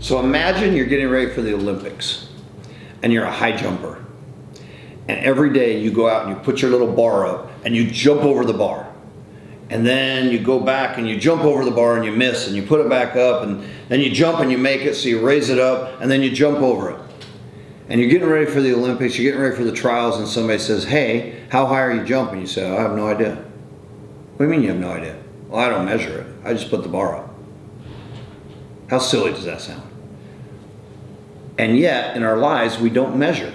So imagine you're getting ready for the Olympics and you're a high jumper. And every day you go out and you put your little bar up and you jump over the bar. And then you go back and you jump over the bar and you miss and you put it back up and then you jump and you make it, so you raise it up and then you jump over it. And you're getting ready for the Olympics, you're getting ready for the trials, and somebody says, hey, how high are you jumping? You say, I have no idea. What do you mean you have no idea? Well, I don't measure it. I just put the bar up. How silly does that sound? And yet, in our lives, we don't measure.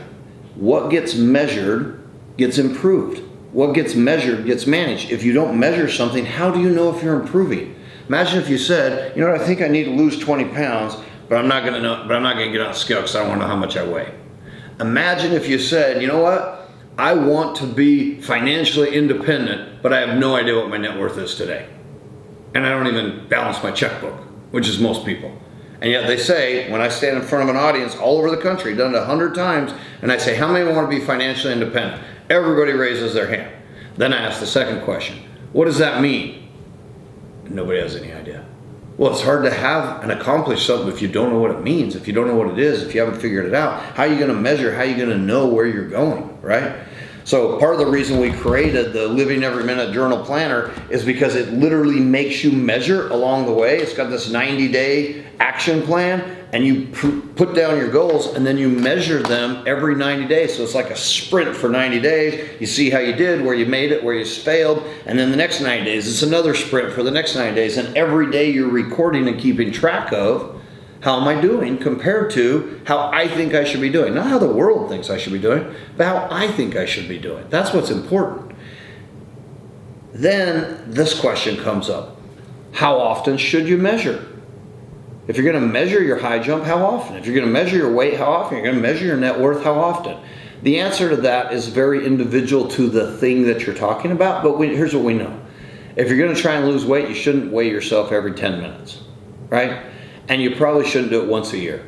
What gets measured gets improved. What gets measured gets managed. If you don't measure something, how do you know if you're improving? Imagine if you said, you know what, I think I need to lose 20 pounds, but I'm not going to get on the scale because I don't want to know how much I weigh. Imagine if you said, you know what, I want to be financially independent, but I have no idea what my net worth is today. And I don't even balance my checkbook, which is most people. And yet they say, when I stand in front of an audience all over the country, done it 100 times, and I say, how many want to be financially independent? Everybody raises their hand. Then I ask the second question, what does that mean? And nobody has any idea. Well, it's hard to have and accomplish something if you don't know what it means, if you don't know what it is, if you haven't figured it out. How are you going to measure? How are you going to know where you're going, right? So part of the reason we created the Living Every Minute Journal Planner is because it literally makes you measure along the way. It's got this 90-day action plan, and you put down your goals and then you measure them every 90 days. So it's like a sprint for 90 days. You see how you did, where you made it, where you failed, and then the next 90 days, it's another sprint for the next 90 days. And every day you're recording and keeping track of, how am I doing compared to how I think I should be doing? Not how the world thinks I should be doing, but how I think I should be doing. That's what's important. Then this question comes up. How often should you measure? If you're going to measure your high jump, how often? If you're going to measure your weight, how often? You're going to measure your net worth, how often? The answer to that is very individual to the thing that you're talking about, but here's what we know. If you're going to try and lose weight, you shouldn't weigh yourself every 10 minutes, right? And you probably shouldn't do it once a year.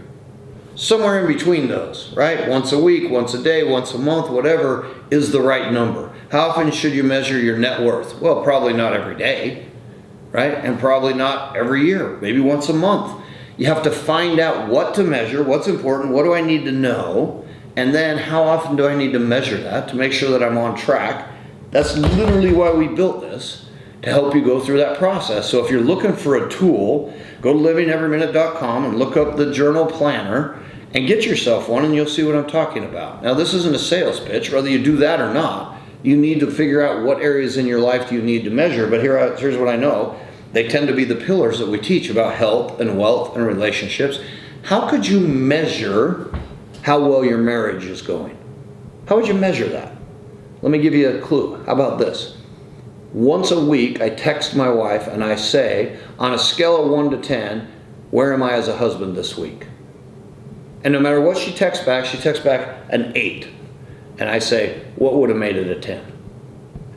Somewhere in between those, right? Once a week, once a day, once a month, whatever is the right number. How often should you measure your net worth? Well, probably not every day, right? And probably not every year, maybe once a month. You have to find out what to measure, what's important, what do I need to know, and then how often do I need to measure that to make sure that I'm on track. That's literally why we built this, to help you go through that process. So if you're looking for a tool, go to livingeveryminute.com and look up the journal planner and get yourself one, and you'll see what I'm talking about. Now, this isn't a sales pitch. Whether you do that or not, you need to figure out what areas in your life do you need to measure. But here's what I know. They tend to be the pillars that we teach about health and wealth and relationships. How could you measure how well your marriage is going? How would you measure that? Let me give you a clue. How about this? Once a week, I text my wife and I say, on a scale of 1 to 10, where am I as a husband this week? And no matter what she texts back an 8. And I say, what would have made it a 10?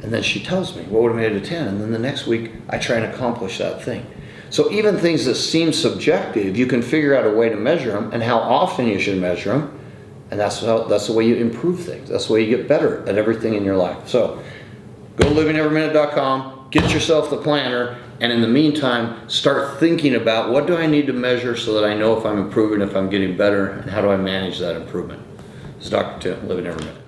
And then she tells me what would have made it a 10. And then the next week, I try and accomplish that thing. So even things that seem subjective, you can figure out a way to measure them and how often you should measure them. And that's the way you improve things. That's the way you get better at everything in your life. So go to livingeveryminute.com, get yourself the planner, and in the meantime, start thinking about what do I need to measure so that I know if I'm improving, if I'm getting better, and how do I manage that improvement. This is Dr. Tim, Living Every Minute.